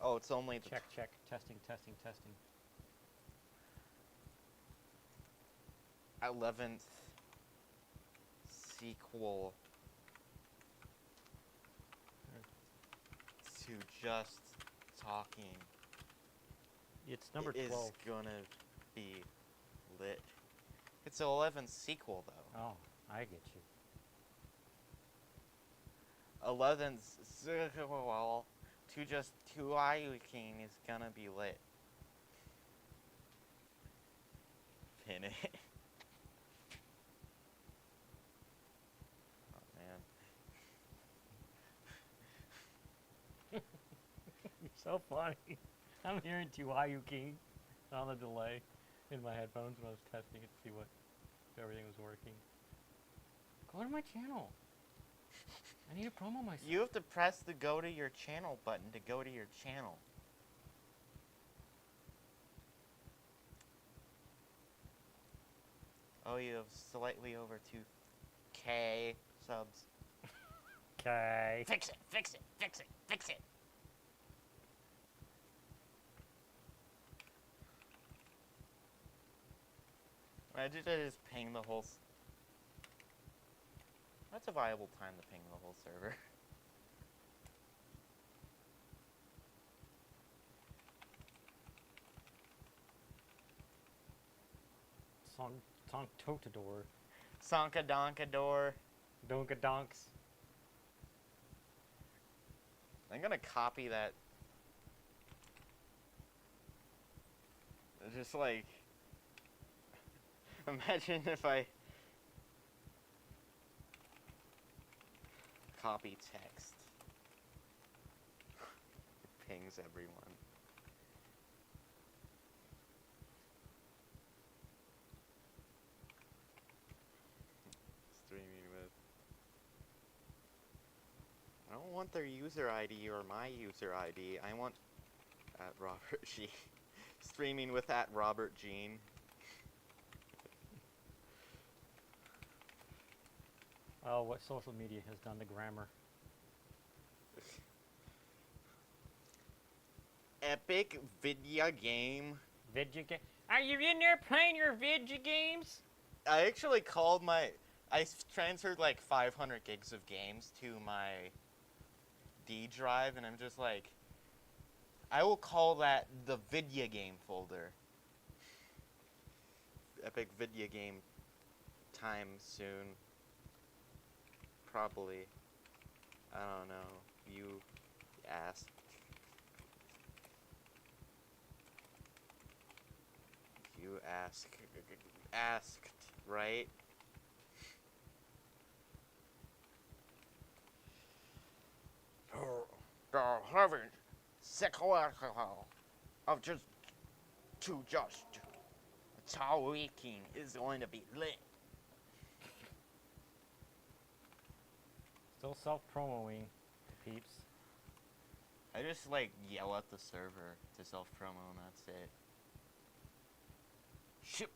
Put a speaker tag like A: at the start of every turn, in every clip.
A: Oh, it's only the
B: Check, check. Testing, testing, testing.
A: 11th sequel to just talking.
B: It's number
A: It
B: 12.
A: is gonna be lit. It's an 11th sequel, though.
B: Oh, I get you.
A: 11th sequel to just talking is gonna be lit. Pin it. Oh, man.
B: You're so funny. I'm hearing Tiwayu King on the delay in my headphones when I was testing it to see if everything was working. Go to my channel. I need to promo myself.
A: You have to press the go to your channel button to go to your channel. Oh, you have slightly over 2K subs.
B: Okay.
A: Fix it, fix it, fix it, fix it. Imagine I just ping the whole... That's a viable time to ping the whole server.
B: Song Totador.
A: Sonkadonkador.
B: Donkadonks.
A: I'm gonna copy that. Just like... Imagine if I... copy text. It pings everyone. Streaming with... I don't want their user ID or my user ID. I want... at Robert G. Streaming with at Robert Jean.
B: Oh, what social media has done to grammar.
A: Epic video game.
B: Video game. Are you in there playing your video games?
A: I actually called my... I transferred like 500 gigs of games to my D drive, and I'm just like... I will call that the video game folder. Epic video game time soon. Probably. I don't know. You asked. You asked, right? The having sequel of just talking is going to be lit.
B: Still self-promoing, peeps.
A: I just like yell at the server to self-promo and that's it. Ship.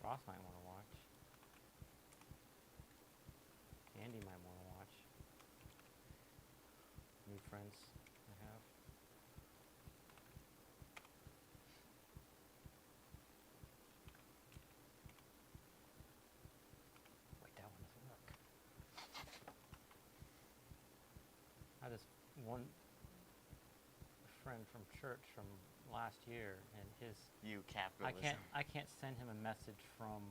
B: Ross might want to watch. Andy might want to watch. New friends I have. Wait, that one doesn't work. I had this one friend from church from last year, and his...
A: You capitalism.
B: I can't send him a message from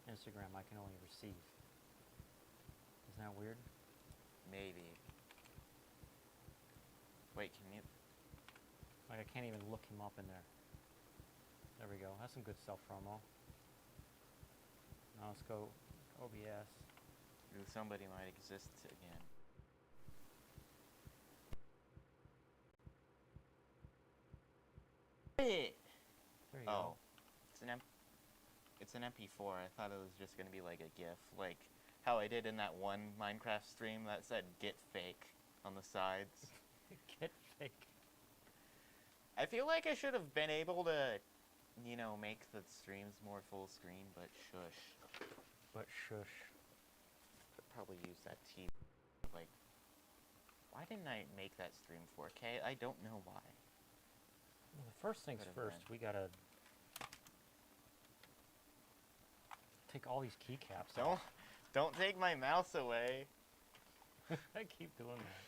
B: Instagram. I can only receive. Isn't that weird?
A: Maybe. Wait, can you...
B: Like, I can't even look him up in there. There we go. That's some good self-promo. Now let's go OBS.
A: Ooh, somebody might exist again.
B: There you go.
A: It's an MP4. I thought it was just gonna be like a GIF, like how I did in that one Minecraft stream that said "get fake" on the sides.
B: Get fake.
A: I feel like I should have been able to, you know, make the streams more full screen, but shush.
B: But shush.
A: Could probably use that TV, like Why didn't I make that stream 4K? I don't know why.
B: Well, the first things
A: Could've
B: first,
A: been.
B: we gotta take all these keycaps
A: Don't,
B: off.
A: don't take my mouse away.
B: I keep doing that.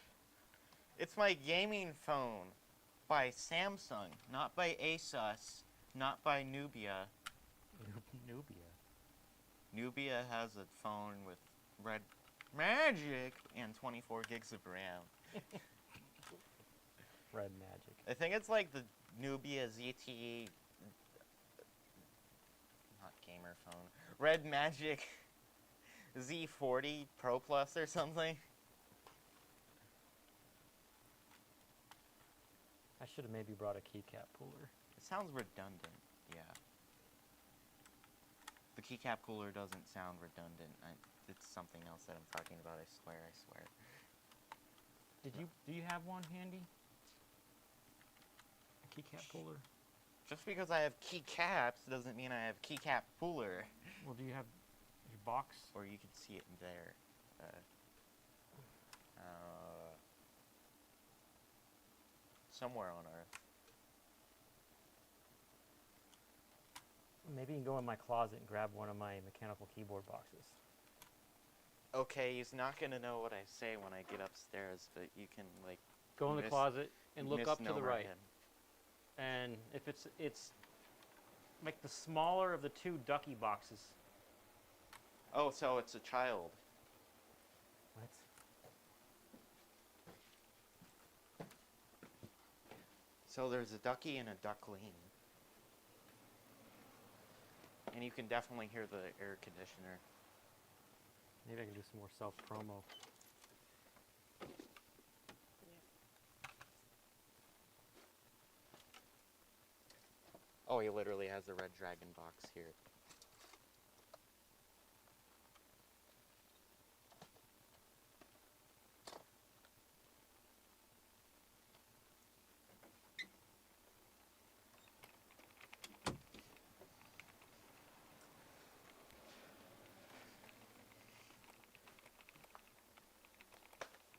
A: It's my gaming phone by Samsung, not by Asus, not by Nubia.
B: Nubia.
A: Nubia has a phone with red magic and 24 gigs of RAM.
B: Red magic.
A: I think it's like the Nubia ZTE, not gamer phone, Red Magic Z40 Pro Plus or something.
B: I should have maybe brought a keycap cooler.
A: It sounds redundant, yeah. The keycap cooler doesn't sound redundant. It's something else that I'm talking about, I swear, I swear.
B: Do you have one handy? A keycap cooler?
A: Just because I have keycaps doesn't mean I have keycap cooler.
B: Well, do you have your box?
A: Or you can see it in there. Somewhere on Earth.
B: Maybe you can go in my closet and grab one of my mechanical keyboard boxes.
A: Okay, he's not gonna know what I say when I get upstairs, but you can like
B: Go in the closet and look up to the
A: misnomer
B: right.
A: him.
B: And if it's like the smaller of the two ducky boxes.
A: Oh, so it's a child.
B: What?
A: So there's a ducky and a duckling. And you can definitely hear the air conditioner.
B: Maybe I can do some more self-promo.
A: Oh, he literally has a red dragon box here.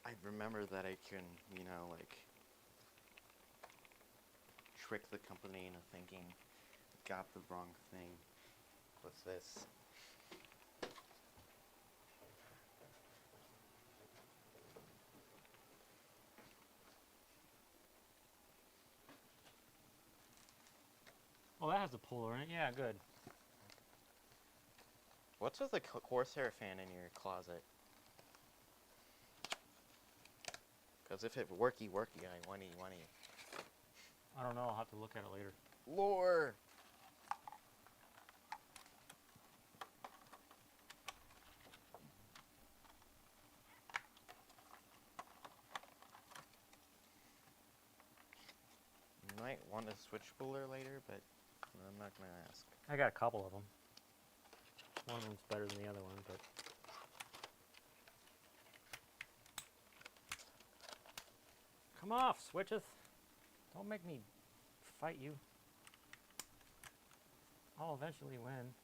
A: I remember that I can, you know, like, trick the company into thinking I got the wrong thing. What's this?
B: Oh, that has a puller in it. Yeah, good.
A: What's with the Corsair fan in your closet? Because if it worky, I wanty.
B: I don't know. I'll have to look at it later.
A: Lore! You might want a switch puller later, but I'm not going to ask.
B: I got a couple of them. One of them's better than the other one, but... Come off, switches. Don't make me fight you. I'll eventually win.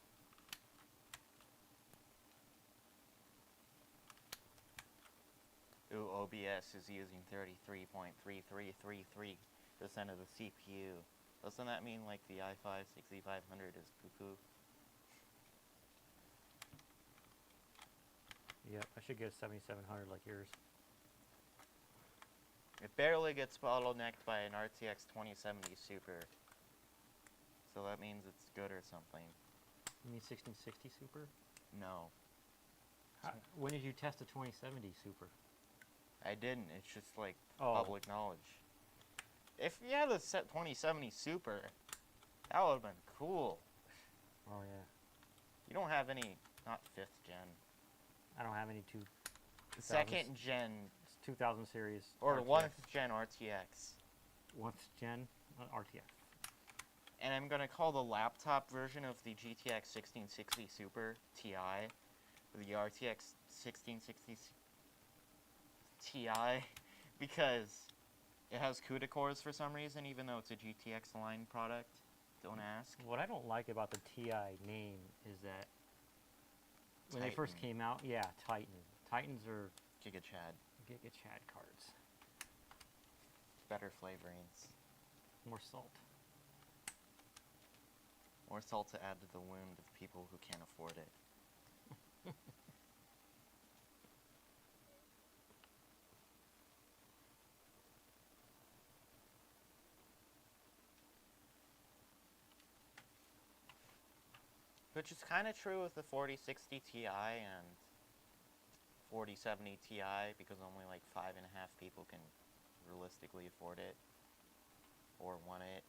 A: Ooh, OBS is using 33.3333% of the CPU. Doesn't that mean like the i5 6500 is poo-poo?
B: Yep, I should get a 7700 like yours.
A: It barely gets bottlenecked by an RTX 2070 Super. So that means it's good or something.
B: You mean 1660 Super?
A: No,
B: When did you test a 2070 Super?
A: I didn't. It's just like
B: Oh.
A: public knowledge. If you had a 2070 Super, that would have been cool.
B: Oh, yeah.
A: You don't have any, not 5th gen.
B: I don't have any
A: 2nd gen
B: 2000 series.
A: or
B: RTX.
A: 1st gen RTX.
B: 1st gen RTX.
A: And I'm gonna call the laptop version of the GTX 1660 Super TI, the RTX 1660 Ti, because it has CUDA cores for some reason, even though it's a GTX line product. Don't ask.
B: What I don't like about the TI name is that when they first
A: Titan.
B: came out, yeah, Titan. Titans are
A: Giga Chad.
B: Giga Chad cards.
A: better flavorings.
B: More salt.
A: More salt to add to the wound of people who can't afford it. Which is kind of true with the 4060 Ti and 4070 Ti, because only like 5.5 people can realistically afford it or want it.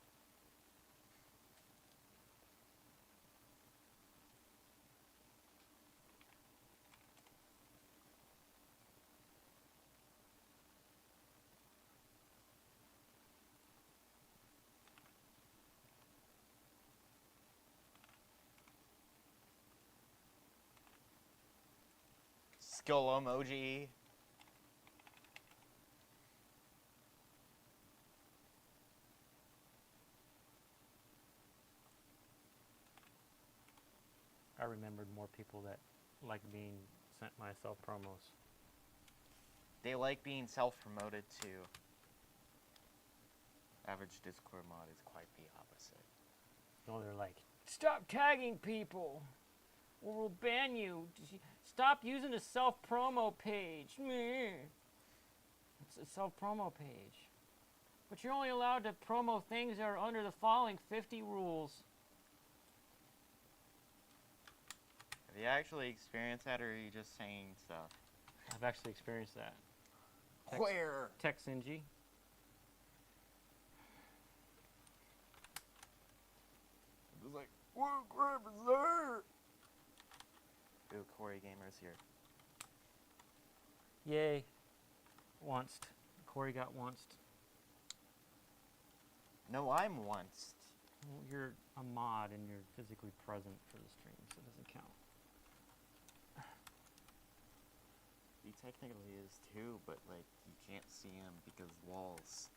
A: Skull emoji.
B: I remembered more people that like being sent myself promos.
A: They like being self-promoted too. Average Discord mod is quite the opposite.
B: No, they're like, stop tagging people, or we'll ban you. Stop using a self-promo page. Meh. It's a self-promo page. But you're only allowed to promo things that are under the following 50 rules.
A: Have you actually experienced that, or are you just saying stuff?
B: I've actually experienced that.
A: Where?
B: TechSingy.
A: It was like, what crap is there? Ooh, Corey Gamer's here.
B: Yay. Onced. Corey got onced.
A: No, I'm onced.
B: Well, you're a mod and you're physically present for the stream, so it doesn't count.
A: He technically is too, but like you can't see him because walls.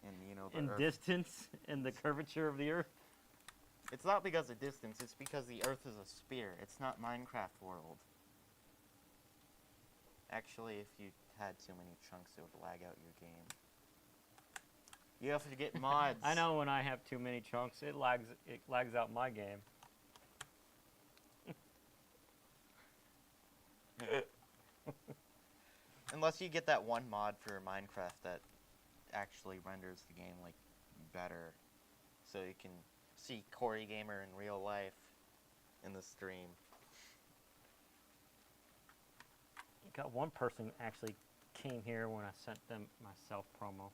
A: And you know the
B: In
A: Earth.
B: distance and the curvature of the Earth.
A: It's not because of distance, it's because the Earth is a sphere. It's not Minecraft world. Actually, if you had too many chunks, it would lag out your game. You have to get mods.
B: I know when I have too many chunks, it lags out my game.
A: Unless you get that one mod for Minecraft that actually renders the game like better, so you can see Corey Gamer in real life in the stream.
B: Got one person actually came here when I sent them my self promo.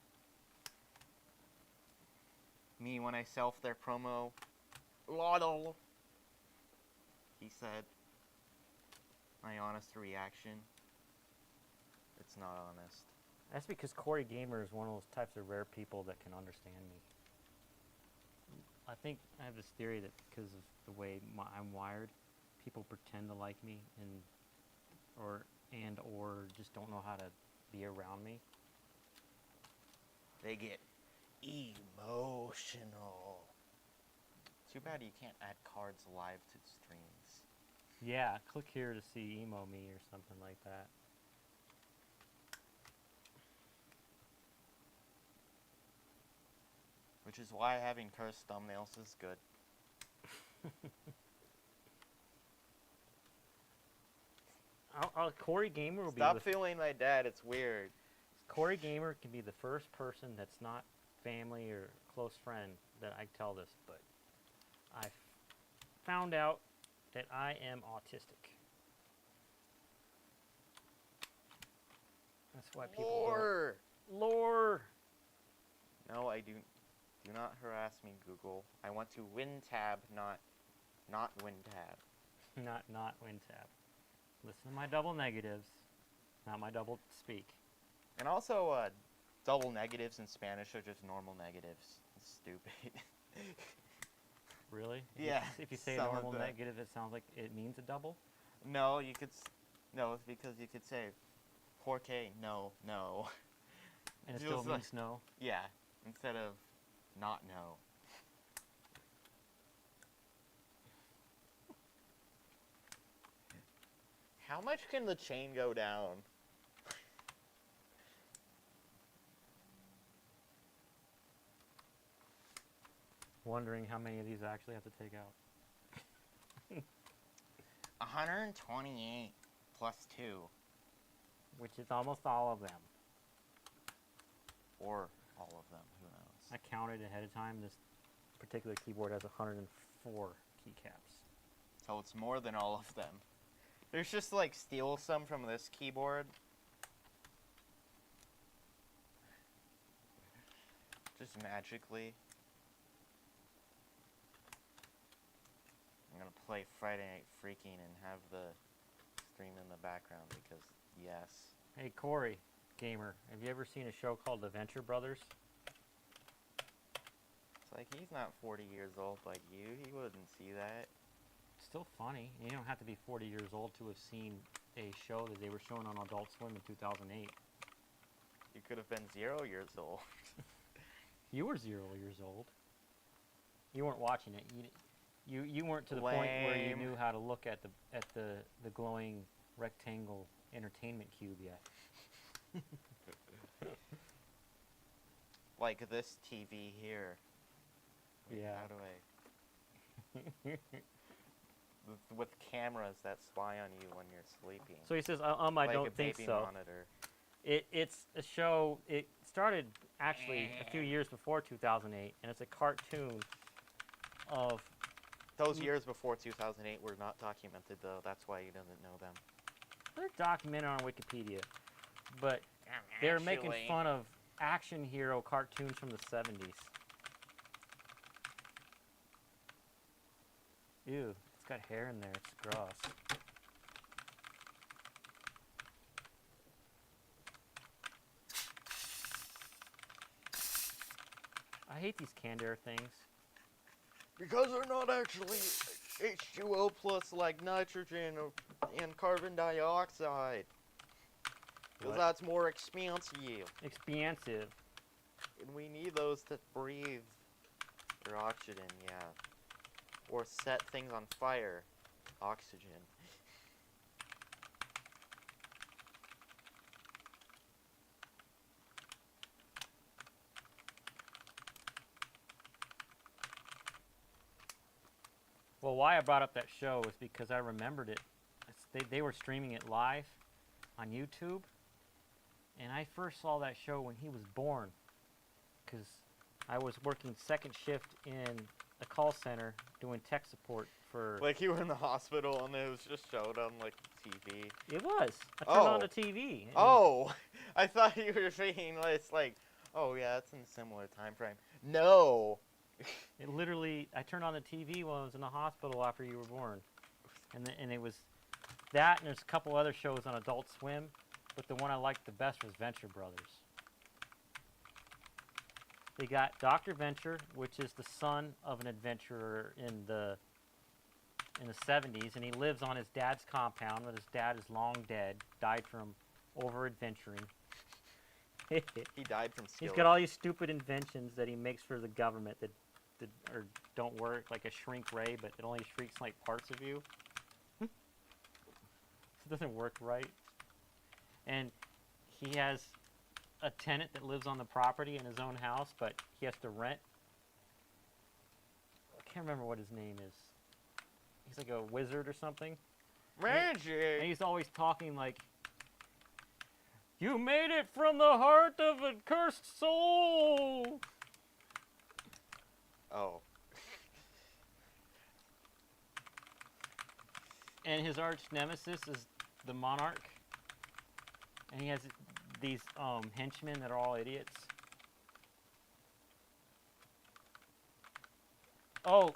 A: Me, when I self their promo, LOL, he said. My honest reaction. It's not honest.
B: That's because Corey Gamer is one of those types of rare people that can understand me. I think I have this theory that because of the way I'm wired, people pretend to like me or just don't know how to be around me.
A: They get emotional. Too bad you can't add cards live to streams.
B: Yeah, click here to see emo me or something like that.
A: Which is why having cursed thumbnails is good.
B: Corey Gamer will
A: Stop feeling my dad, it's weird.
B: Corey Gamer can be the first person that's not family or close friend that I tell this, but I found out that I am autistic. That's why people lore.
A: No, I do not harass me, Google. I want to win tab, not win tab.
B: Not win tab. Listen to my double negatives, not my double speak.
A: And also, double negatives in Spanish are just normal negatives. It's stupid.
B: Really?
A: Yeah.
B: If you say a normal negative, it sounds like it means a double?
A: No, you could. No, it's because you could say, porque, no.
B: And it still means no?
A: Yeah, instead of not no. How much can the chain go down?
B: wondering how many of these I actually have to take out.
A: 128 plus 2.
B: Which is almost all of them.
A: Or all of them, who knows.
B: I counted ahead of time. This particular keyboard has 104 keycaps.
A: So it's more than all of them. There's just like steal some from this keyboard. Just magically. I'm gonna play Friday Night Freaking and have the stream in the background because yes.
B: Hey Corey, gamer, have you ever seen a show called The Venture Brothers?
A: It's like he's not 40 years old like you. He wouldn't see that.
B: It's still funny. You don't have to be 40 years old to have seen a show that they were showing on Adult Swim in 2008.
A: You could have been 0 years old.
B: You were 0 years old. You weren't watching it. You weren't to the point where you knew how to look at the glowing rectangle entertainment cube yet.
A: Like this TV here.
B: Yeah.
A: How do I? With cameras that spy on you when you're sleeping.
B: So he says, I
A: like
B: don't
A: a
B: think
A: baby
B: so.
A: Monitor.
B: It's a show. It started actually a few years before 2008, and it's a cartoon of.
A: Those years before 2008 were not documented, though. That's why he doesn't know them.
B: They're documented on Wikipedia, but they're making fun of action hero cartoons from the 70s. Ew, it's got hair in there. It's gross. I hate these canned air things.
A: Because they're not actually H2O plus like nitrogen and carbon dioxide. Because that's more expensive.
B: Expansive.
A: And we need those to breathe. Or oxygen, yeah. Or set things on fire. Oxygen.
B: Well, why I brought up that show is because I remembered it. They were streaming it live on YouTube, and I first saw that show when he was born, because I was working second shift in a call center doing tech support for...
A: Like you were in the hospital and it was just showed on like TV.
B: It was. I turned on the TV.
A: Oh! I thought you were saying it's like, oh yeah, it's in a similar time frame. No!
B: It literally, I turned on the TV while I was in the hospital after you were born. And it was that, and there's a couple other shows on Adult Swim, but the one I liked the best was Venture Brothers. They got Dr. Venture, which is the son of an adventurer in the 70s, and he lives on his dad's compound, but his dad is long dead, died from over-adventuring.
A: He died from skillet.
B: He's got all these stupid inventions that he makes for the government that or don't work, like a shrink ray, but it only shrinks like parts of you. So it doesn't work right. And he has a tenant that lives on the property in his own house, but he has to rent. I can't remember what his name is. He's like a wizard or something.
A: Magic!
B: And he's always talking like, "You made it from the heart of a cursed soul."
A: Oh.
B: And his arch nemesis is the monarch. And he has these henchmen that are all idiots. Oh,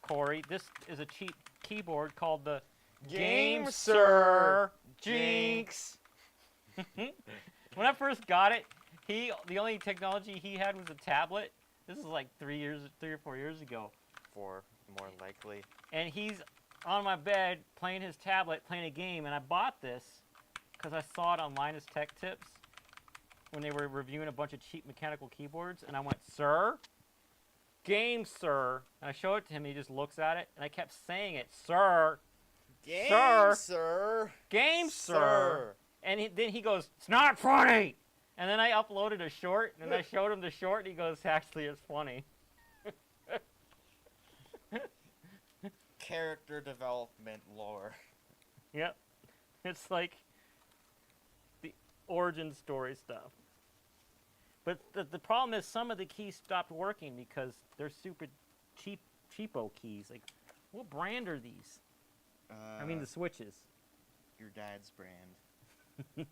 B: Corey, this is a cheap keyboard called the
A: Game Sir Jinx.
B: When I first got it, the only technology he had was a tablet. This is like 3 or 4 years ago.
A: 4, more likely.
B: And he's on my bed playing his tablet, playing a game, and I bought this because I saw it on Linus Tech Tips when they were reviewing a bunch of cheap mechanical keyboards, and I went, "Sir? Game, sir." And I show it to him, and he just looks at it, and I kept saying it, "Sir.
A: Game
B: Sir.
A: Sir.
B: Game, sir." And then he goes, "It's not funny." And then I uploaded a short, and I showed him the short, and he goes, "Actually, it's funny."
A: Character development lore.
B: Yep. It's like the origin story stuff. But the problem is some of the keys stopped working because they're super cheapo keys. Like, what brand are these? I mean, the switches.
A: Your dad's brand.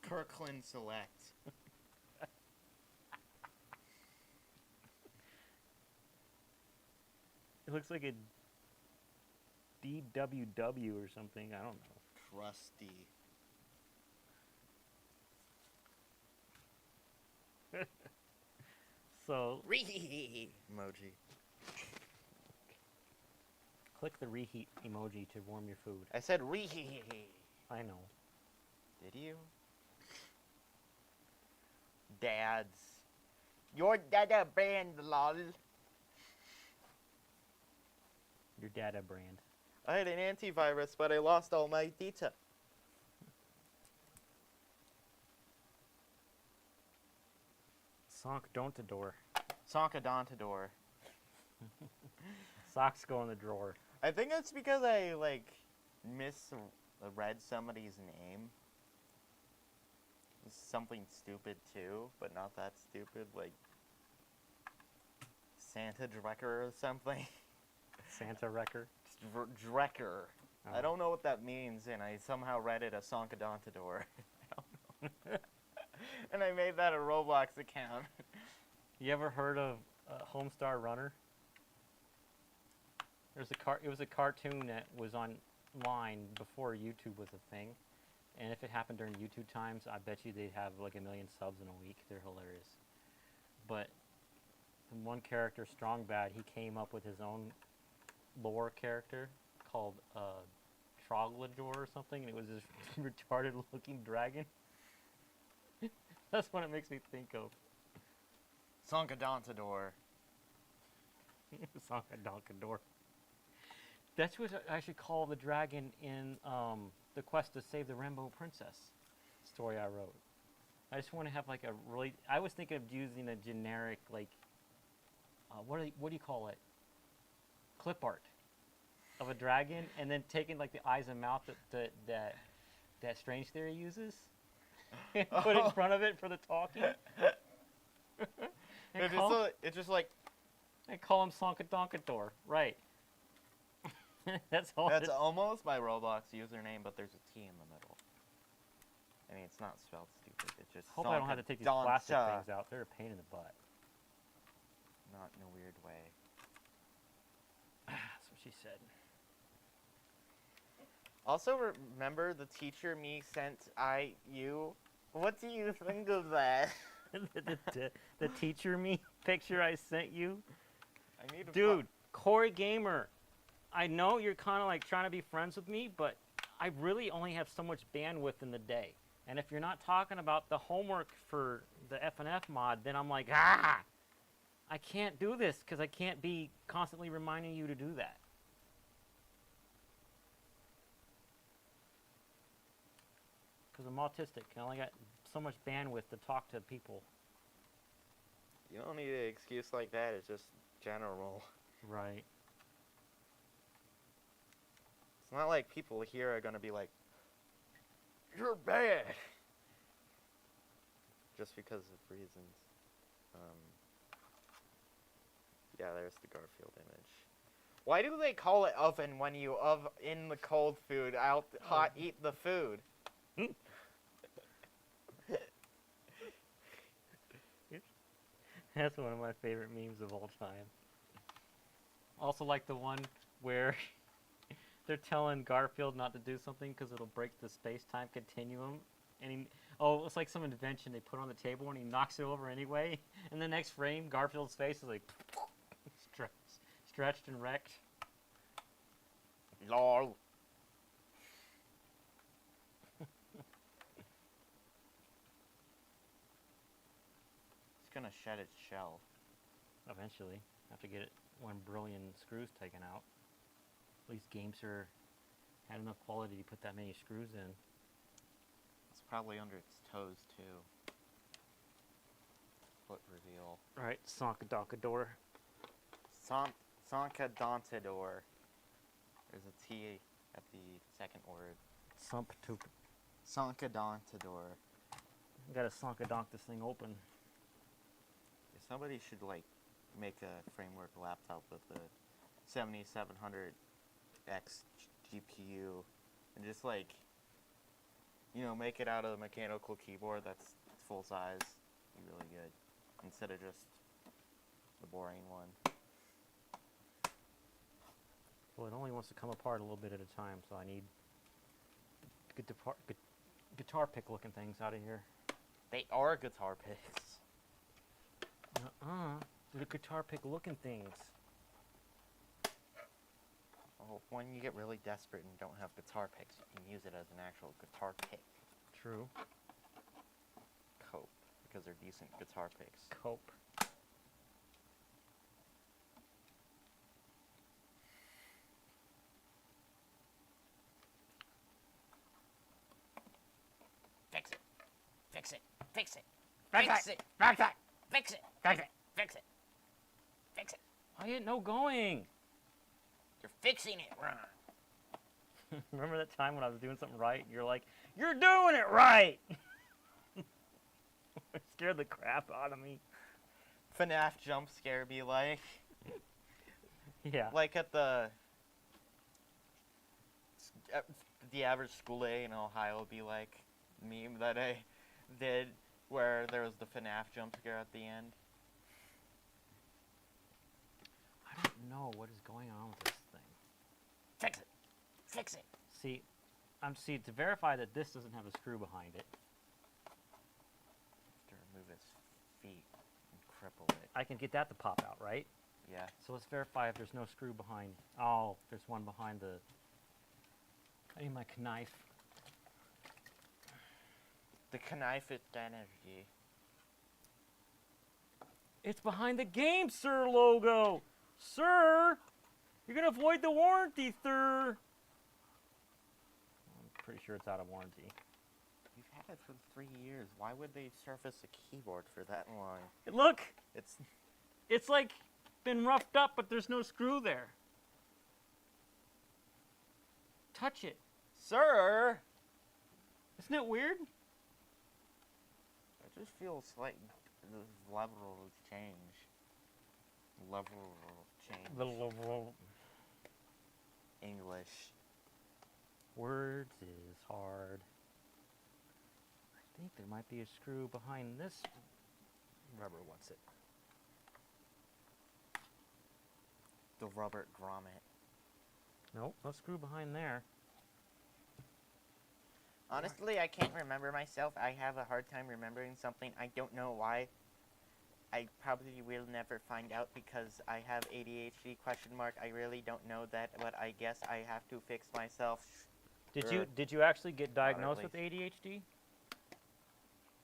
A: Kirkland Select.
B: It looks like a DWW or something. I don't know.
A: Crusty.
B: So,
A: Emoji.
B: click the reheat emoji to warm your food.
A: I said reheat.
B: I know.
A: Did you? Dads. Your dada brand, lol.
B: Your data brand.
A: I had an antivirus, but I lost all my data.
B: Sonkdontador.
A: Sonkadontador.
B: Socks go in the drawer.
A: I think it's because I, like, misread somebody's name. It's something stupid, too, but not that stupid, like Santa Drecker or something.
B: Santa Wrecker.
A: Drecker.
B: Oh.
A: I don't know what that means, and I somehow read it as Sonkadontador. I don't know. And I made that a Roblox account.
B: You ever heard of Homestar Runner? It was a cartoon that was online before YouTube was a thing, and if it happened during YouTube times, I bet you they'd have like 1 million subs in a week. They're hilarious. But one character, Strong Bad, he came up with his own lore character called Troglodyte or something, and it was this retarded-looking dragon. That's what it makes me think of.
A: Sonkadontador.
B: Sonkadonkador. That's what I should call the dragon in the quest to save the Rainbow Princess story I wrote. I just want to have like a really. I was thinking of using a generic like. What do you call it? Clip art of a dragon, and then taking like the eyes and mouth that Strange Theory uses, and put it in front of it for the talking.
A: It's just like.
B: I call him Sonkadonkador, right? That's all.
A: That's almost my Roblox username, but there's a T in the middle. I mean, it's not spelled stupid. It's just.
B: Hope I don't have to take these plastic things out. They're a pain in the butt.
A: Not in a weird way.
B: That's what she said.
A: Also, remember the teacher me sent you. What do you think of that?
B: the teacher me picture I sent you?
A: I need to
B: Dude, Corey Gamer, I know you're kind of like trying to be friends with me, but I really only have so much bandwidth in the day. And if you're not talking about the homework for the FNF mod, then I'm like, I can't do this because I can't be constantly reminding you to do that. Because I'm autistic. I only got so much bandwidth to talk to people.
A: You don't need an excuse like that. It's just general.
B: Right.
A: It's not like people here are going to be like, you're bad. Just because of reasons. Yeah, there's the Garfield image. Why do they call it oven when you in the cold food, out hot eat the food?
B: That's one of my favorite memes of all time. Also like the one where they're telling Garfield not to do something because it'll break the space-time continuum. And it's like some invention they put on the table and he knocks it over anyway. And the next frame, Garfield's face is like stretched and wrecked.
A: Lol. It's gonna shed its shell.
B: Eventually. Have to get it 1 billion screws taken out. At least Gamester had enough quality to put that many screws in.
A: It's probably under its toes, too. Foot reveal.
B: Alright, Sonkadonkador.
A: Sonkadontador. There's a T at the second word. Sonkadontador.
B: Gotta sonkadonk this thing open.
A: Somebody should like make a framework laptop with a 7700X GPU and just like, you know, make it out of a mechanical keyboard that's full size. Be really good instead of just the boring one.
B: Well, it only wants to come apart a little bit at a time, so I need guitar pick looking things out of here.
A: They are guitar picks.
B: They're the guitar pick looking things.
A: Oh, when you get really desperate and don't have guitar picks, you can use it as an actual guitar pick.
B: True.
A: Cope, because they're decent guitar picks.
B: Cope.
A: Fix it. Fix it. Fix it.
B: Fix
A: Fix
B: it.
A: it.
B: Fix it.
A: Fix it.
B: Fix it.
A: Fix it. Fix it.
B: Why ain't no going?
A: You're fixing it wrong.
B: Remember that time when I was doing something right? And you're like, you're doing it right! It scared the crap out of me.
A: FNAF jump scare be like.
B: Yeah.
A: Like at the average school day in Ohio be like meme that I did where there was the FNAF jump scare at the end.
B: I don't know what is going on with this thing.
A: Fix it. Fix it.
B: See, to verify that this doesn't have a screw behind it,
A: To remove his feet and cripple it.
B: I can get that to pop out, right?
A: Yeah.
B: So let's verify if there's no screw behind. Oh, there's one behind the. I need my knife.
A: The knife it energy.
B: It's behind the Game Sir logo! Sir! You're gonna void the warranty, sir! I'm pretty sure it's out of warranty.
A: You've had it for 3 years. Why would they surface a keyboard for that long?
B: Look!
A: It's
B: It's like been roughed up, but there's no screw there. Touch it.
A: Sir!
B: Isn't it weird?
A: It just feels like the level of change. Level of change. English.
B: Words is hard. I think there might be a screw behind this rubber. What's it?
A: The Robert Gromit.
B: Nope, no screw behind there.
A: Honestly, I can't remember myself. I have a hard time remembering something. I don't know why. I probably will never find out because I have ADHD ? I really don't know that, but I guess I have to fix myself.
B: Did you actually get diagnosed with
A: Moderately.
B: ADHD?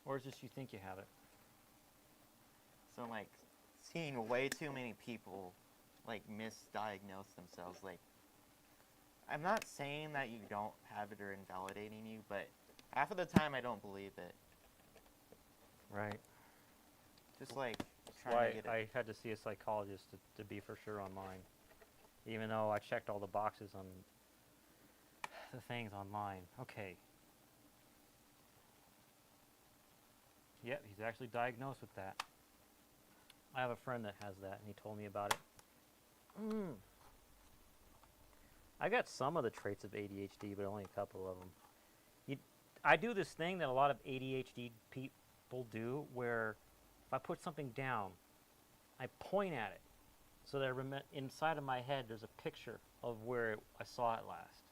B: Or is it just you think you have it?
A: So like seeing way too many people like misdiagnose themselves, like I'm not saying that you don't have it or invalidating you, but half of the time I don't believe it.
B: Right.
A: Just like
B: That's
A: trying
B: why
A: to get it.
B: I had to see a psychologist to be for sure on mine. Even though I checked all the boxes on the things online. Okay. Yep, he's actually diagnosed with that. I have a friend that has that, and he told me about it. I got some of the traits of ADHD, but only a couple of them. I do this thing that a lot of ADHD people do, where if I put something down, I point at it, so that inside of my head there's a picture of where I saw it last.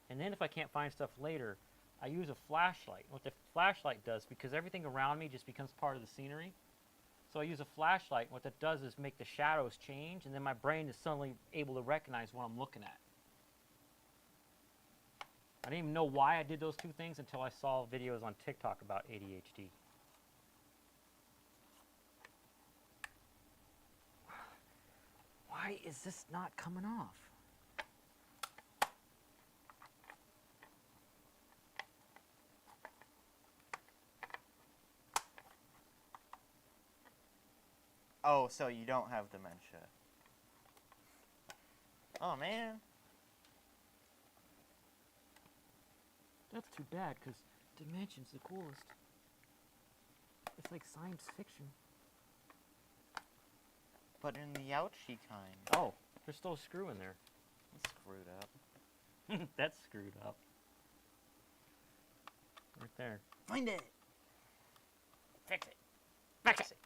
B: And then if I can't find stuff later, I use a flashlight. What the flashlight does, because everything around me just becomes part of the scenery, so I use a flashlight. What that does is make the shadows change, and then my brain is suddenly able to recognize what I'm looking at. I didn't even know why I did those two things until I saw videos on TikTok about ADHD. Why is this not coming off?
A: Oh, so you don't have dementia. Oh, man.
B: That's too bad, because Dimension's the coolest. It's like science fiction.
A: But in the ouchie kind.
B: Oh, there's still a screw in there.
A: It's screwed up.
B: That's screwed up. Right there.
A: Find it.
C: Fix it. Fix it.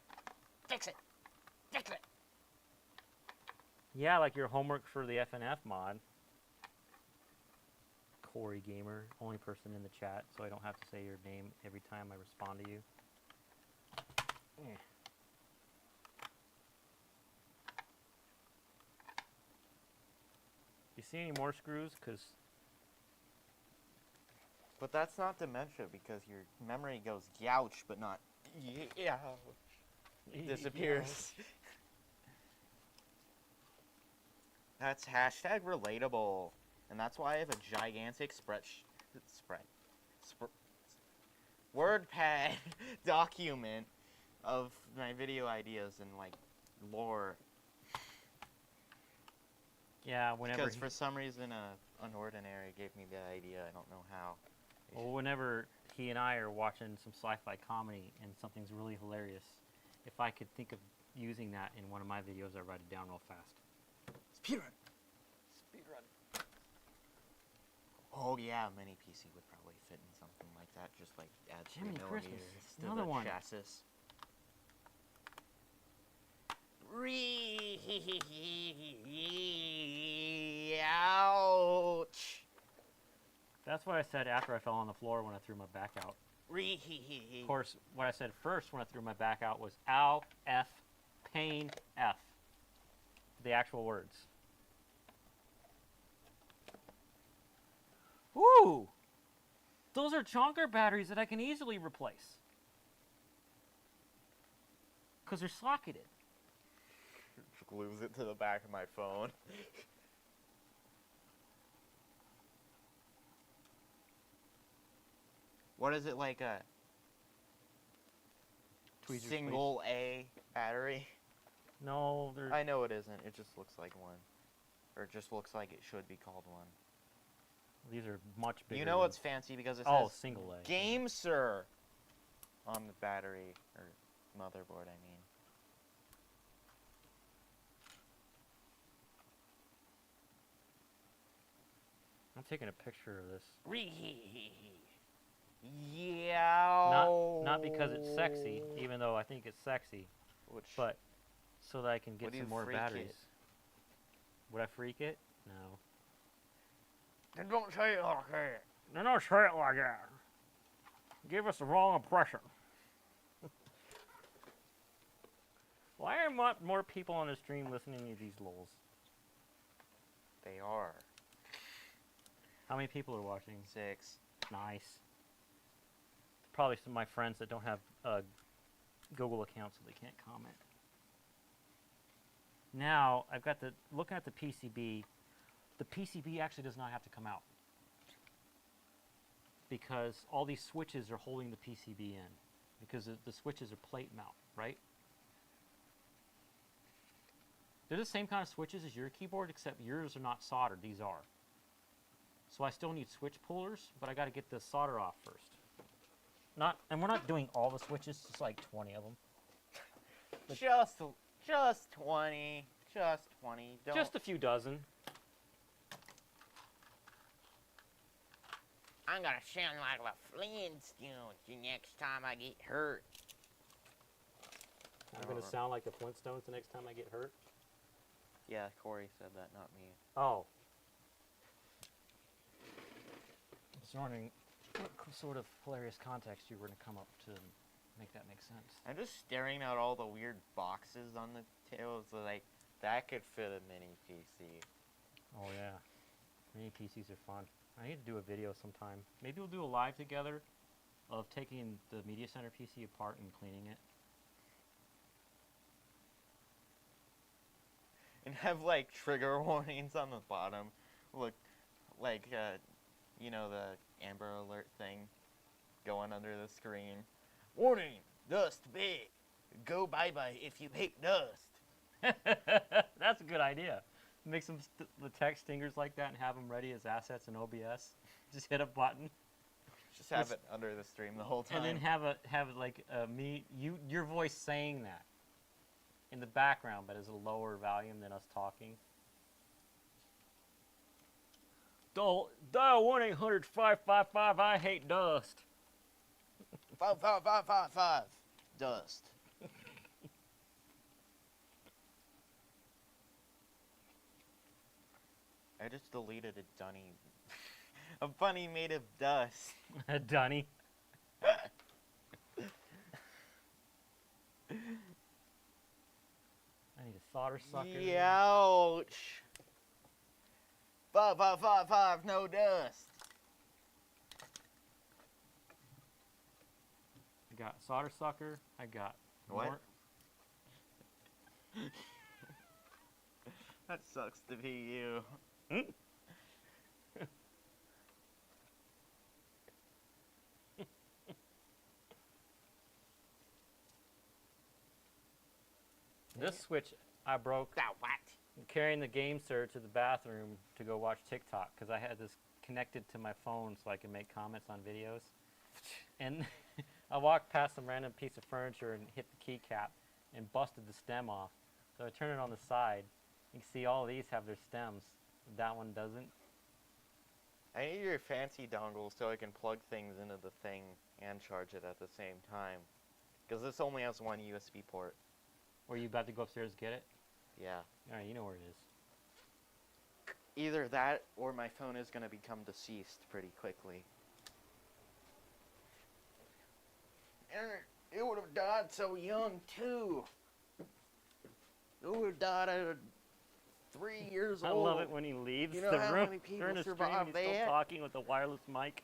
C: Fix it. Fix it.
B: Yeah, like your homework for the FNF mod. Corey Gamer, only person in the chat, so I don't have to say your name every time I respond to you. You see any more screws? Because
A: But that's not dementia because your memory goes gouch, but not disappears. That's hashtag relatable. And that's why I have a gigantic WordPad document of my video ideas and like lore.
B: Yeah, whenever
A: Because for some reason, Unordinary gave me the idea. I don't know how.
B: well, whenever he and I are watching some sci-fi comedy and something's really hilarious, if I could think of using that in one of my videos, I write it down real fast.
A: Speedrun. Oh yeah, mini PC would probably fit in something like that. Just like add 3
B: Jiminy
A: millimeters
B: Christmas,
A: to
B: another
A: the
B: one.
A: chassis. Ouch.
B: That's what I said after I fell on the floor when I threw my back out. Of course, what I said first when I threw my back out was ow, F, pain, F. The actual words. Ooh! Those are chonker batteries that I can easily replace. Because they're socketed.
A: Glues it to the back of my phone. What is it, like a
B: Tweezers,
A: single A battery?
B: No, they're...
A: I know it isn't. It just looks like one. Or it just looks like it should be called one.
B: These are much bigger.
A: You know what's fancy because it
B: Oh,
A: says
B: single A.
A: Game Sir on the battery, or motherboard, I mean.
B: I'm taking a picture of this.
A: Yeah.
B: Not because it's sexy, even though I think it's sexy, but so that I can get
A: Would you
B: some more
A: freak
B: batteries.
A: it?
B: Would I freak it? No.
C: Then don't say it like that.
B: No, don't say it like that. Give us the wrong impression. Why are more people on the stream listening to these lulz?
A: They are.
B: How many people are watching?
A: 6.
B: Nice. Probably some of my friends that don't have Google accounts, so they can't comment. Now, I've got looking at the PCB. The PCB actually does not have to come out because all these switches are holding the PCB in because the switches are plate mount, right? They're the same kind of switches as your keyboard, except yours are not soldered. These are. So I still need switch pullers, but I got to get the solder off first. And we're not doing all the switches, just like 20 of them.
A: Just 20. Just 20. Don't.
B: Just a few dozen.
C: I'm gonna sound like the Flintstones the next time I get hurt.
B: I'm going to sound like the Flintstones the next time I get hurt.
A: Yeah, Corey said that, not me.
B: Oh. I was wondering what sort of hilarious context you were going to come up to make that make sense.
A: I'm just staring at all the weird boxes on the tail. It's like, that could fit a mini PC.
B: Oh, yeah. Mini PCs are fun. I need to do a video sometime. Maybe we'll do a live together of taking the Media Center PC apart and cleaning it.
A: And have, like, trigger warnings on the bottom. Look, like, you know, the Amber Alert thing going under the screen. Warning! Dust big. Go bye-bye if you hate dust.
B: That's a good idea. Make some the text stingers like that and have them ready as assets in OBS. Just hit a button.
A: Just have it under the stream the whole time.
B: And then have like your voice saying that in the background, but as a lower volume than us talking. Dial 1-800-555 I hate dust.
A: 55555 dust. I just deleted a dunny. A bunny made of dust.
B: A dunny. I need a solder sucker.
A: Ouch. 5555 no dust.
B: I got solder sucker. I got
A: What?
B: more.
A: That sucks to be you.
B: This switch I broke carrying the game sir to the bathroom to go watch TikTok because I had this connected to my phone so I could make comments on videos. And I walked past some random piece of furniture and hit the keycap and busted the stem off. So I turned it on the side. You can see all of these have their stems. That one doesn't.
A: I need your fancy dongle so I can plug things into the thing and charge it at the same time. Because this only has one USB port.
B: Were you about to go upstairs to get it?
A: Yeah.
B: Alright, you know where it is.
A: Either that or my phone is going to become deceased pretty quickly. And it would have died so young, too. It would have died at 3 years
B: I
A: old.
B: love it when he leaves
A: You know
B: the
A: how
B: room
A: many people
B: during the stream
A: survive
B: and he's still
A: that?
B: talking with a wireless mic.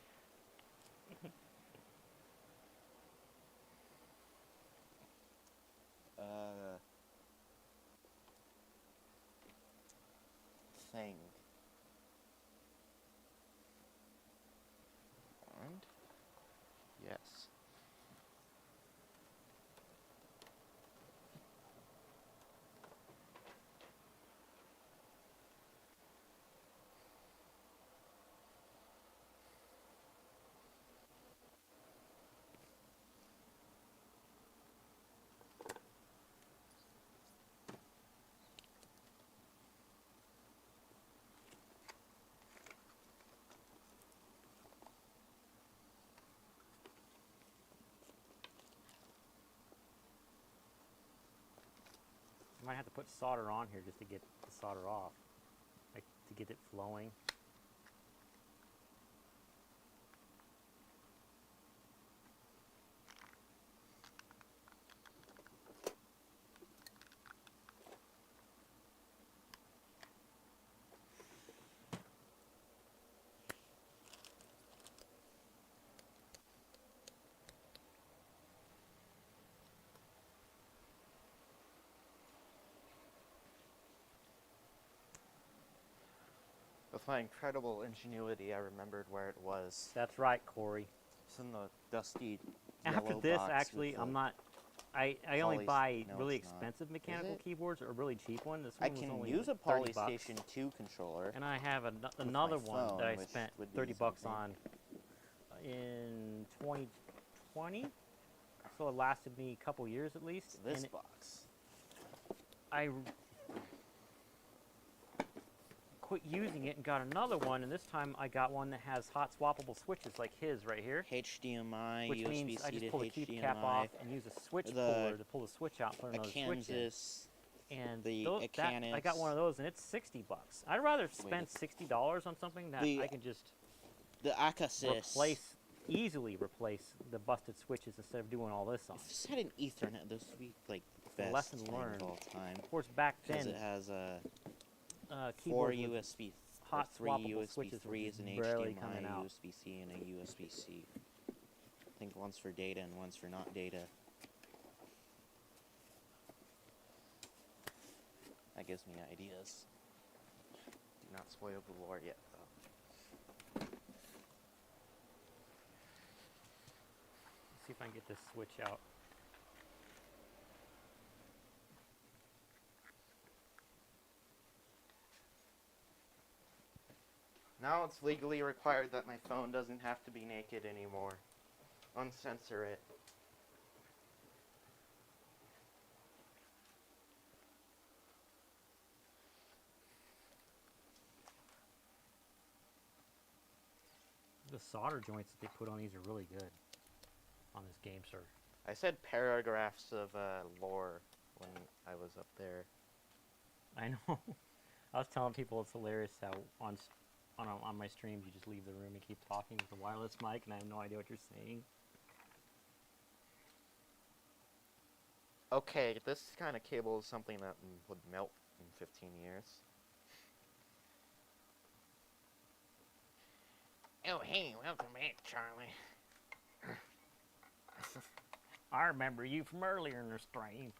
A: Thing. And yes.
B: You might have to put solder on here just to get the solder off, like to get it flowing.
A: With my incredible ingenuity, I remembered where it was.
B: That's right, Corey.
A: It's in the dusty
B: After
A: yellow
B: this,
A: box
B: actually,
A: with
B: I'm
A: the
B: not. I only
A: Poly-
B: buy
A: no,
B: really
A: it's not.
B: expensive
A: Is
B: mechanical
A: it?
B: keyboards or a really cheap one. This
A: I
B: one was
A: can
B: only
A: use
B: like
A: a
B: 30 bucks.
A: Polystation 2 controller.
B: And I have another one
A: phone,
B: that I
A: which
B: spent
A: would be
B: 30
A: the
B: bucks
A: same
B: on in 2020. So it lasted me a couple years at least.
A: This
B: and
A: box.
B: I quit using it and got another one, and this time I got one that has hot swappable switches like his right here.
A: HDMI,
B: Which
A: USB-C
B: means I
A: to
B: just pull the key cap
A: HDMI.
B: off and use a switch
A: the-
B: puller to pull the switch out, put
A: A
B: another switch in.
A: Kansas.
B: And
A: the
B: I got one of those, and it's 60 bucks. I'd rather spend $60 on something that I can just
A: The Akasis.
B: easily replace the busted switches instead of doing all this on.
A: If this had an Ethernet, this would be like the
B: The
A: best
B: lesson
A: thing
B: learned.
A: of all time.
B: Of course, back
A: Because
B: then,
A: it has a 4
B: keyboards with
A: USB,
B: hot
A: 3
B: swappable
A: USB
B: switches were
A: 3s,
B: just
A: an
B: barely
A: HDMI,
B: coming out.
A: USB-C, and a USB-C. I think one's for data and one's for not data. That gives me ideas. Do not spoil the lore yet, though.
B: Let's see if I can get this switch out.
A: Now it's legally required that my phone doesn't have to be naked anymore. Uncensor it.
B: The solder joints that they put on these are really good on this game, sir.
A: I said paragraphs of lore when I was up there.
B: I know. I was telling people it's hilarious how on my streams you just leave the room and keep talking with a wireless mic and I have no idea what you're saying.
A: Okay, this kind of cable is something that would melt in 15 years.
C: Oh, hey, welcome back, Charlie.
B: I remember you from earlier in the stream.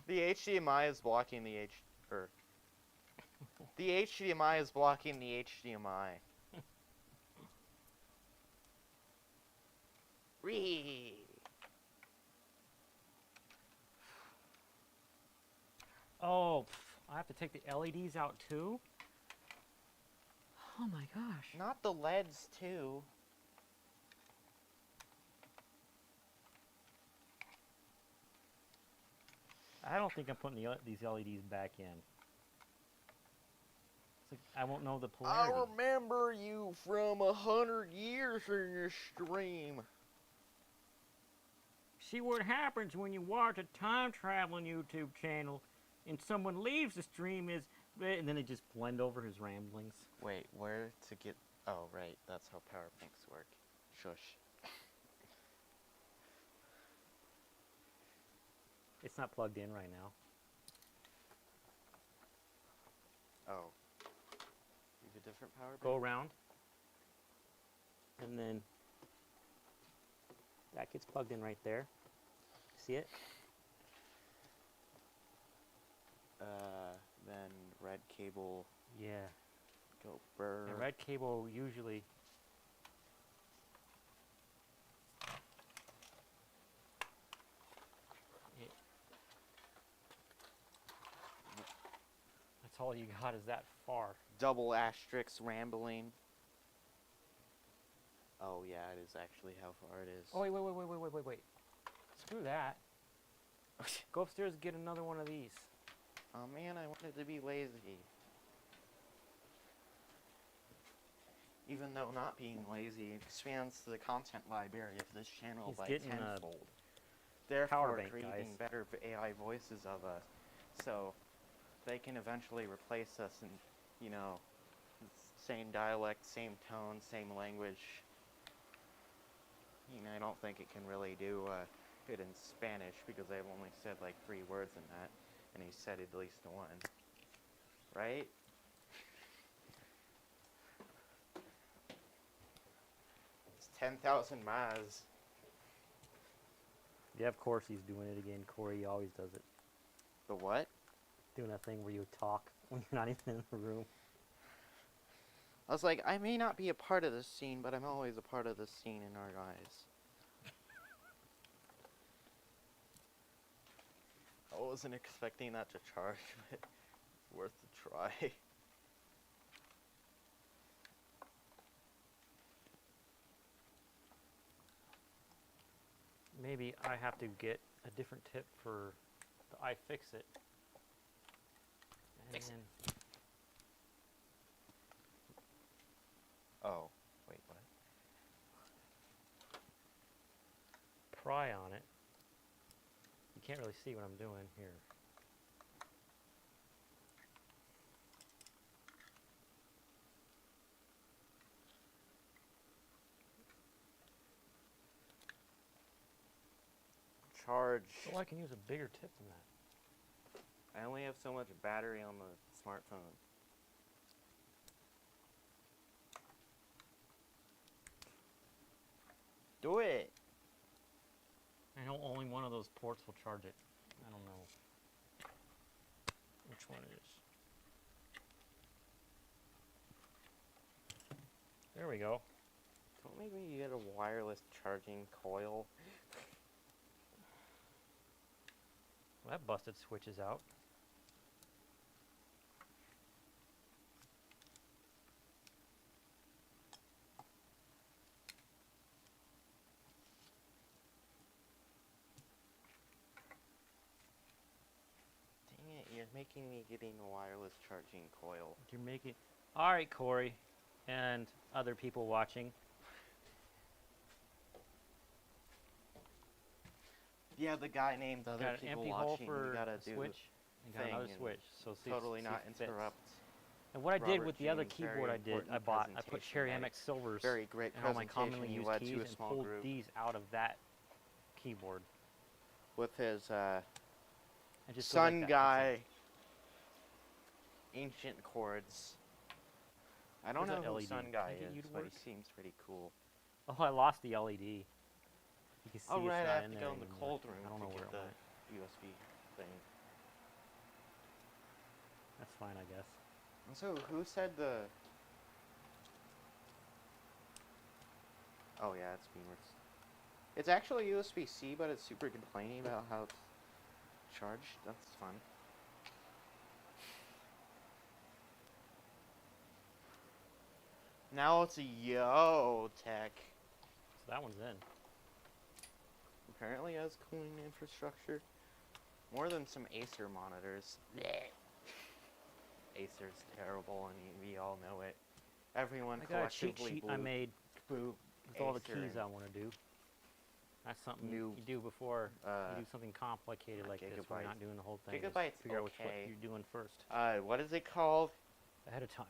A: The HDMI is blocking the the HDMI is blocking the HDMI.
C: Ree.
B: Oh, I have to take the LEDs out too? Oh my gosh.
A: Not the LEDs too.
B: I don't think I'm putting these LEDs back in. It's like I won't know the polarity.
A: I remember you from 100 years in your stream.
B: See what happens when you watch a time traveling YouTube channel and someone leaves the stream is, and then they just blend over his ramblings.
A: Wait, where to get... Oh, right, that's how power banks work. Shush.
B: It's not plugged in right now.
A: Oh. Use a different power bank?
B: Go around. And then that gets plugged in right there. See it?
A: Then red cable,
B: Yeah.
A: go burr.
B: And red cable usually... That's all you got is that far.
A: Double asterisk rambling. Oh yeah, it is actually how far it is.
B: Oh, wait. Screw that. Go upstairs and get another one of these.
A: Oh man, I wanted to be lazy. Even though not being lazy expands the content library of this channel
B: He's
A: by
B: getting a
A: tenfold.
B: power
A: Therefore,
B: bank,
A: creating
B: guys.
A: better AI voices of us, so they can eventually replace us in, you know, same dialect, same tone, same language. You know, I don't think it can really do it in Spanish because I've only said like 3 words in that, and he said at least 1. Right? It's 10,000 miles.
B: Yeah, of course he's doing it again. Corey always does it.
A: The what?
B: Doing that thing where you talk when you're not even in the room.
A: I was like, I may not be a part of this scene, but I'm always a part of this scene in our eyes. I wasn't expecting that to charge, but worth a try.
B: Maybe I have to get a different tip for the iFixit. And
C: Fix it.
B: then
A: Oh, wait, what?
B: pry on it. You can't really see what I'm doing here.
A: Charge.
B: Oh, I can use a bigger tip than that.
A: I only have so much battery on the smartphone. Do it!
B: I know only one of those ports will charge it. I don't know which one it is. There we go.
A: Don't make me get a wireless charging coil.
B: Well, that busted switches out.
A: making me getting a wireless charging coil.
B: You're making. All right, Corey, and other people watching.
A: Yeah, the guy named other
B: Got an
A: people
B: empty hole
A: watching.
B: for
A: We gotta
B: a
A: do
B: switch. And got
A: thing
B: another
A: and
B: switch. So see,
A: totally
B: see
A: not
B: if it fits.
A: interrupt.
B: And what I did
A: Robert
B: with the other
A: Jean's very
B: keyboard I did, I
A: important
B: put
A: presentation
B: Cherry
A: today.
B: MX Silvers
A: Very great
B: and all my
A: presentation.
B: commonly
A: He
B: used
A: led
B: keys
A: to a
B: and
A: small
B: pulled
A: group
B: these out of that keyboard.
A: with his
B: And just goes
A: Sun
B: like that.
A: Guy ancient chords. I don't
B: Where's
A: know
B: that
A: who
B: LED?
A: Sun
B: Can
A: Guy
B: I get you
A: is,
B: to
A: but
B: work?
A: he seems pretty cool.
B: Oh, I lost the LED. You can see
A: Oh
B: it's
A: right,
B: not
A: I have
B: in
A: to
B: there
A: go in the
B: anymore.
A: cold room
B: I don't know
A: to
B: where
A: get
B: it
A: the
B: went.
A: USB thing.
B: That's fine, I guess.
A: And so who said the? Oh yeah, it's beamers. It's actually USB-C, but it's super complaining about how it's charged. That's fun. Now it's a Yo Tech.
B: So that one's in.
A: Apparently has cooling infrastructure. More than some Acer monitors. Acer's terrible, and we all know it. Everyone
B: I got a cheat
A: collectively
B: sheet I made
A: boo
B: with all the
A: Acer
B: keys
A: and
B: I want to do. That's something
A: New,
B: you do before you do
A: uh,
B: something complicated like this. We're
A: Gigabyte.
B: not doing the whole thing. Just
A: Gigabyte's
B: figure out what
A: okay.
B: you're doing first
A: What is it called?
B: ahead of time.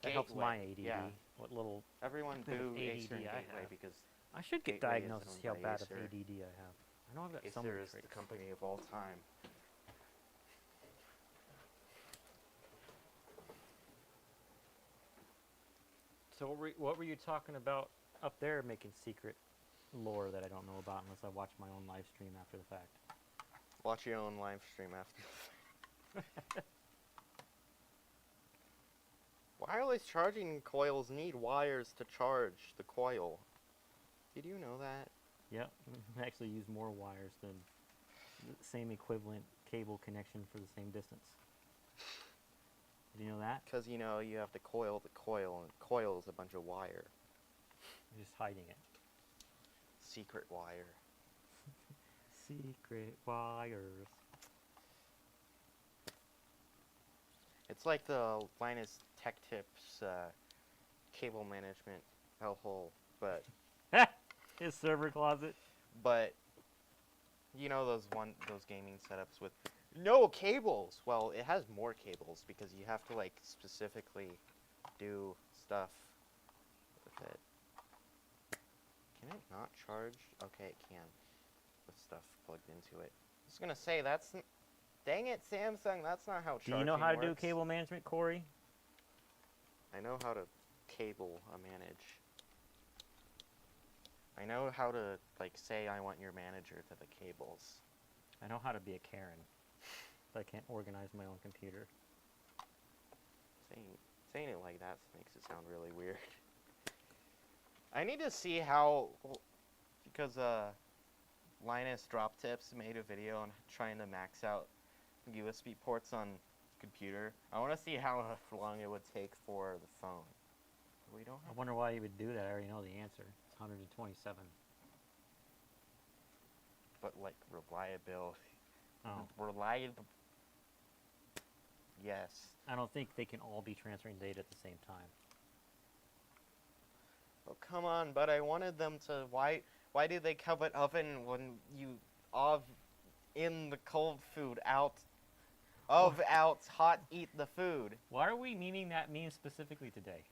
B: That helps
A: Gateway,
B: my ADD.
A: yeah.
B: What little
A: Everyone
B: bit of
A: boo Acer and
B: ADD I
A: Gateway
B: have.
A: because
B: I should get
A: Gateway is
B: diagnosed to
A: owned
B: see how
A: by
B: bad of
A: Acer.
B: ADD I have. I know I've got some
A: Acer is
B: traits.
A: the company of all time.
B: So what were you talking about up there, making secret lore that I don't know about unless I watch my own live stream after the fact?
A: Watch your own live stream after. Wireless charging coils need wires to charge the coil. Did you know that?
B: Yep, I actually use more wires than the same equivalent cable connection for the same distance. Did you know that?
A: Because, you know, you have to coil the coil, and coil is a bunch of wire.
B: I'm just hiding it.
A: Secret wire.
B: Secret wires.
A: It's like the Linus Tech Tips cable management hellhole, but
B: His server closet.
A: you know those gaming setups with no cables. Well, it has more cables because you have to like specifically do stuff with it. Can it not charge? Okay, it can with stuff plugged into it. I was gonna say dang it, Samsung. That's not how charging
B: Do you know how to do
A: works.
B: cable management, Corey?
A: I know how to cable manage. I know how to, like, say I want your manager to the cables.
B: I know how to be a Karen, but I can't organize my own computer.
A: Saying it like that makes it sound really weird. I need to see how, because Linus Drop Tips made a video on trying to max out USB ports on computer. I want to see how long it would take for the phone. We don't
B: I
A: have.
B: wonder why you would do that. I already know the answer. It's 127.
A: But like reliability.
B: Oh.
A: Reliable. Yes.
B: I don't think they can all be transferring data at the same time.
A: Oh come on! But I wanted them to. Why do they cover oven when you in the cold food out? Out hot eat the food.
B: Why are we meaning that meme specifically today?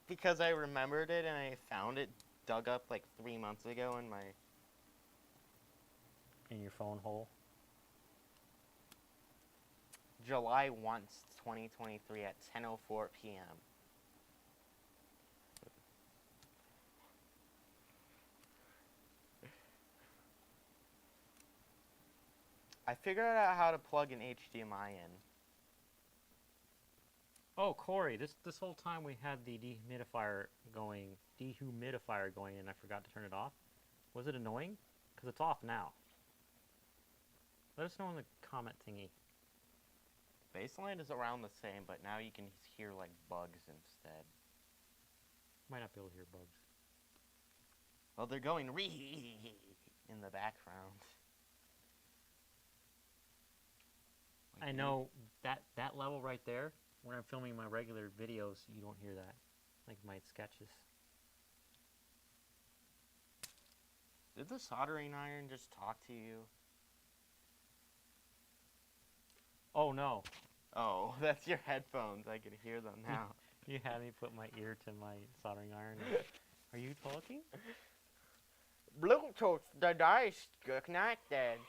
A: Because I remembered it and I found it dug up like 3 months ago in my.
B: In your phone hole?
A: July 1st, 2023 at 10:04 p.m. I figured out how to plug an HDMI in.
B: Oh, Corey, this whole time we had the dehumidifier going and I forgot to turn it off. Was it annoying? Because it's off now. Let us know in the comment thingy.
A: Baseline is around the same, but now you can hear like bugs instead.
B: Might not be able to hear bugs.
A: Well, they're going in the background.
B: I know that level right there, when I'm filming my regular videos, you don't hear that. Like my sketches.
A: Did the soldering iron just talk to you?
B: Oh no.
A: Oh, that's your headphones. I can hear them now.
B: You had me put my ear to my soldering iron. Are you talking?
A: Bluetooth device connected.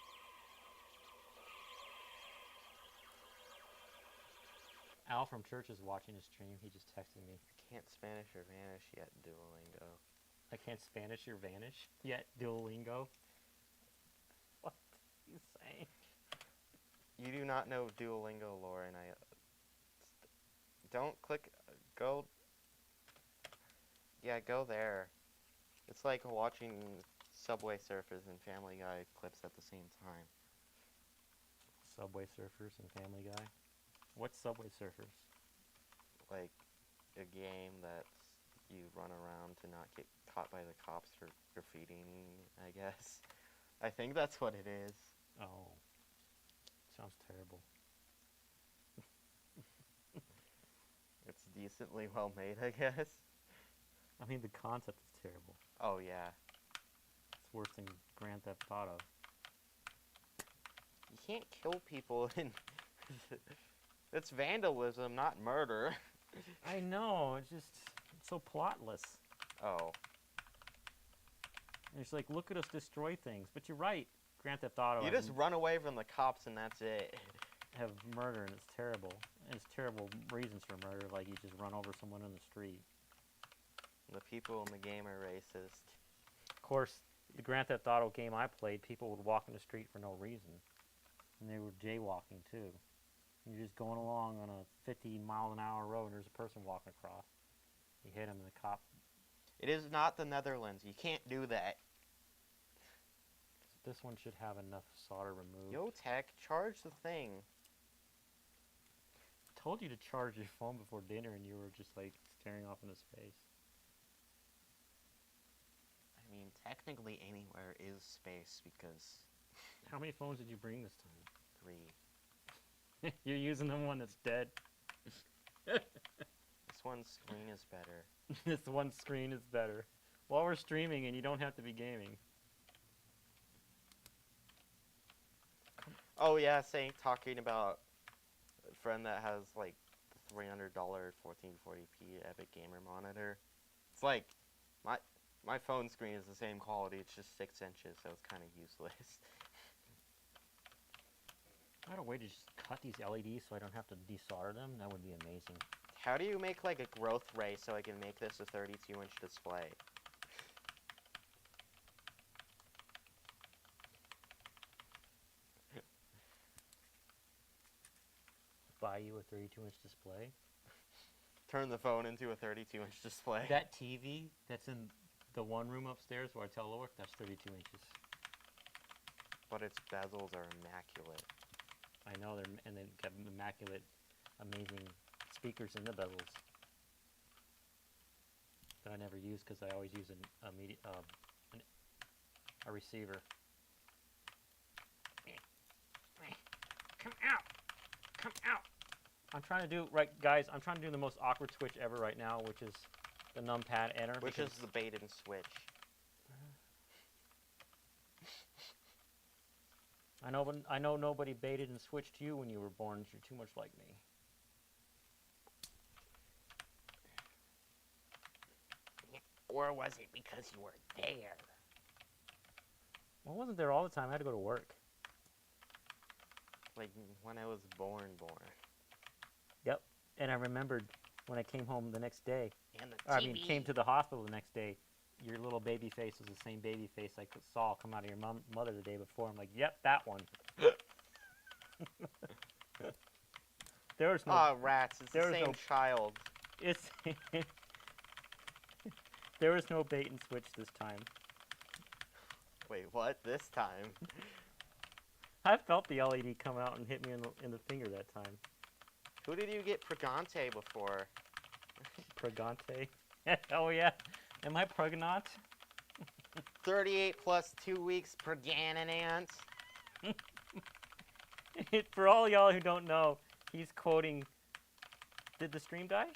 B: Al from church is watching the stream. He just texted me.
A: Can't Spanish or vanish yet, Duolingo.
B: I can't Spanish or vanish yet. Duolingo. What are you saying?
A: You do not know Duolingo, Lauren. Don't click. Go. Yeah, go there. It's like watching Subway Surfers and Family Guy clips at the same time.
B: Subway Surfers and Family Guy. What's Subway Surfers?
A: Like a game that you run around to not get caught by the cops for graffitiing, I guess. I think that's what it is.
B: Oh. Sounds terrible.
A: It's decently well made, I guess.
B: I mean, the concept is terrible.
A: Oh, yeah.
B: It's worse than Grand Theft Auto.
A: You can't kill people in... It's vandalism, not murder.
B: I know, it's just it's so plotless.
A: Oh.
B: And it's like, look at us destroy things. But you're right, Grand Theft Auto
A: You just run away from the cops and that's it.
B: have murder, and it's terrible. And it's terrible reasons for murder, like you just run over someone in the street.
A: The people in the game are racist.
B: Of course, the Grand Theft Auto game I played, people would walk in the street for no reason. And they were jaywalking, too. You're just going along on a 50-mile-an-hour road, and there's a person walking across. You hit him, and the cop...
A: It is not the Netherlands. You can't do that.
B: This one should have enough solder removed.
A: Yo, Tech, charge the thing.
B: I told you to charge your phone before dinner, and you were just, like, staring off into space.
A: I mean, technically anywhere is space because...
B: How many phones did you bring this time?
A: 3.
B: You're using the one that's dead.
A: This one's screen is better.
B: This one screen is better. While we're streaming and you don't have to be gaming.
A: Oh yeah, talking about a friend that has like the $300 1440p Epic Gamer monitor. It's like my phone screen is the same quality. It's just 6 inches, so it's kind of useless.
B: If I had a way to just cut these LEDs so I don't have to desolder them, that would be amazing.
A: How do you make like a growth ray so I can make this a 32-inch display?
B: Buy you a 32-inch display.
A: Turn the phone into a 32-inch display.
B: That TV that's in the one room upstairs where I tell Loic, that's 32 inches.
A: But its bezels are immaculate.
B: I know, and they've got immaculate, amazing speakers in the bezels that I never use because I always use a receiver.
C: Come out! Come out!
B: I'm trying to do, right, guys, I'm trying to do the most awkward switch ever right now, which is the numpad enter.
A: Which is the bait and switch.
B: I know nobody baited and switched you when you were born. You're too much like me.
C: Or was it because you were there?
B: Well, I wasn't there all the time. I had to go to work.
A: Like when I was born.
B: Yep. And I remembered when I came home the next day.
C: And the
B: Or,
C: TV.
B: I mean, came to the hospital the next day. Your little baby face was the same baby face I saw come out of your mother the day before. I'm like, yep, that one. There was no.
A: Ah, rats! It's the
B: there was
A: same
B: no-
A: child.
B: It's. There was no bait and switch this time.
A: Wait, what? This time?
B: I felt the LED come out and hit me in the finger that time.
A: Who did you get Pregante before?
B: Pregante. Oh yeah. Am I pregnant?
A: 38 plus 2 weeks Preganant.
B: For all y'all who don't know, he's quoting. Did the stream die?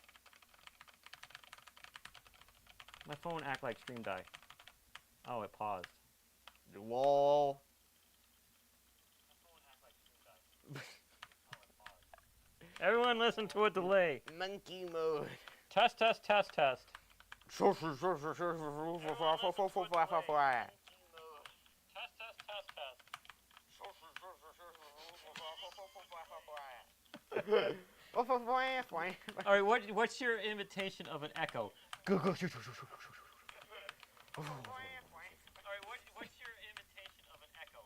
B: My phone act like stream died. Oh, it paused.
A: Lol.
B: Everyone listen to a delay.
A: Monkey mode.
B: Test, test, test, test.
A: What
B: Test, test, test, test. All right, what's your imitation of an echo? All right, what's your imitation of an echo?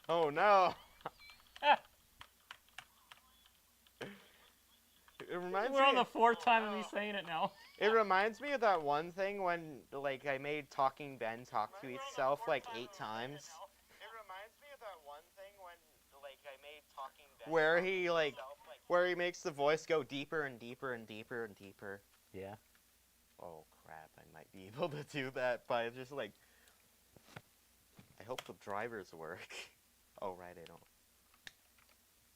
A: Oh no. It reminds
B: We're on
A: me.
B: the fourth time of me saying it now.
A: It reminds me of that one thing when, like, I made Talking Ben talk to itself like 8 times. It reminds me of that one thing when, like, I made Talking Ben where he, like, where he makes the voice go deeper and deeper and deeper and deeper.
B: Yeah.
A: Oh crap! I might be able to do that by just like. I hope the drivers work. Oh right, I don't.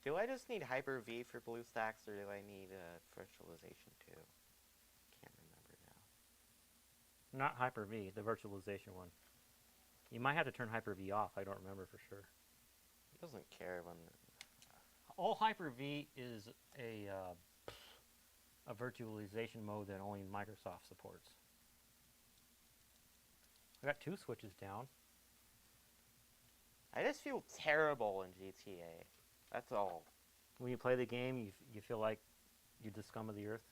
A: Do I just need Hyper-V for BlueStacks, or do I need virtualization too? Can't remember now.
B: Not Hyper-V, the virtualization one. You might have to turn Hyper-V off. I don't remember for sure.
A: He doesn't care when.
B: All Hyper-V is a virtualization mode that only Microsoft supports. I got 2 switches down.
A: I just feel terrible in GTA. That's all.
B: When you play the game, you feel like you're the scum of the earth.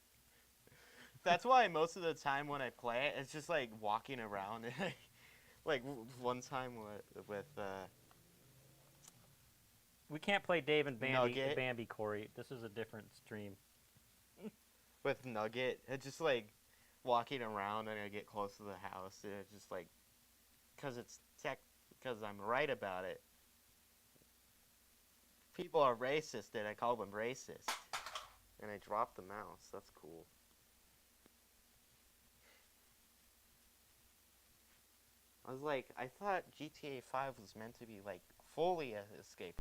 A: That's why most of the time when I play it, it's just like walking around. Like one time with
B: We can't play Dave and
A: Nugget.
B: Bambi, Corey. This is a different stream.
A: with Nugget, it's just like walking around and I get close to the house and it's just like, because I'm right about it. People are racist and I call them racist. And I drop the mouse. That's cool. I was like, I thought GTA 5 was meant to be like fully a escape